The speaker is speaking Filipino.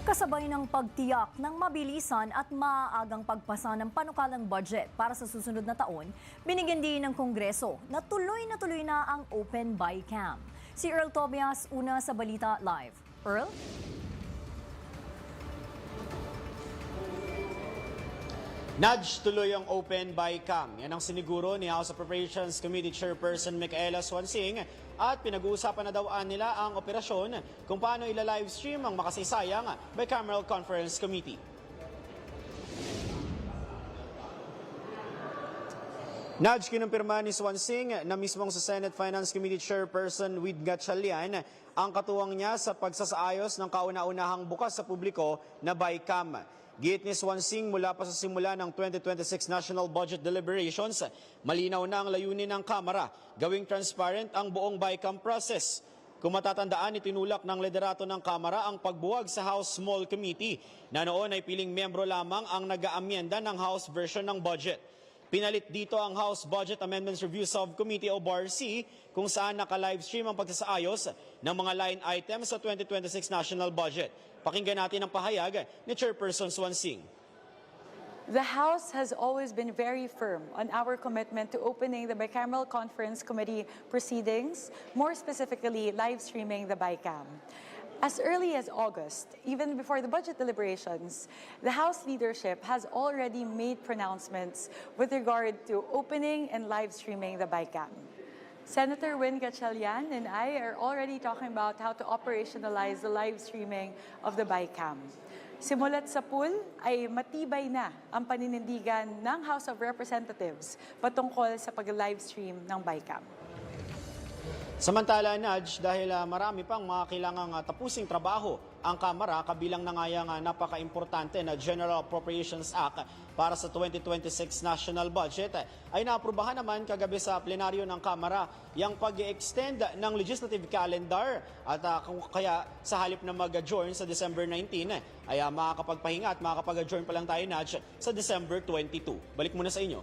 Kasabay ng pagtiyak ng mabilisan at maagang pagpasa ng panukalang budget para sa susunod na taon, binigyan din ng Kongreso na tuloy na ang Open Bycam. Si Earl Tobias una sa Balita Live. Earl? Nudge tuloy ang Open Bycam. Yan ang siniguro ni House Appropriations Committee Chairperson Micaela Swansing at pinag-uusapan na dawaan nila ang operasyon kung paano ila-livestream ang makasaysayang Bicameral Conference Committee. Nudge kinumpirma ni Swansing na mismong sa Senate Finance Committee Chairperson Whit Gatchalian ang katuwang niya sa pagsasaayos ng kauna-unahang bukas sa publiko na Bycam. Giit ni Swansing mula pa sa simula ng 2026 National Budget Deliberations, malinaw na ang layunin ng Kamara, gawing transparent ang buong Bycam process. Kung matatandaan, itinulak ng liderato ng Kamara ang pagbuwag sa House Small Committee na noon ay piling membro lamang ang nag-aamyenda ng House version ng budget. Pinalit dito ang House Budget Amendments Review Subcommittee o BARC kung saan naka-livestream ang pagsasaayos ng mga line items sa 2026 National Budget. Pakinggan natin ang pahayag ni Chairperson Swansing. The House has always been very firm on our commitment to opening the Bicameral Conference Committee proceedings, more specifically live streaming the Bycam. As early as August, even before the budget deliberations, the House leadership has already made pronouncements with regard to opening and live streaming the Bycam. Senator Win Gatchalian and I are already talking about how to operationalize the live streaming of the Bycam. Simulat sa pool ay matibay na ang paninindigan ng House of Representatives patungkol sa pag-livestream ng Bycam. Samantala, Nudge, dahil marami pang mga kailangang tapusing trabaho ang Kamara, kabilang na nga yung napaka-importante na General Appropriations Act para sa 2026 National Budget, ay naaprubahan naman kagabi sa plenaryo ng Kamara yung pag-extend ng legislative calendar at kaya sa halip na mag-adjourn sa December 19, ay makakapagpahinga at makakapag-adjourn pa lang tayo, Nudge, sa December 22. Balik muna sa inyo.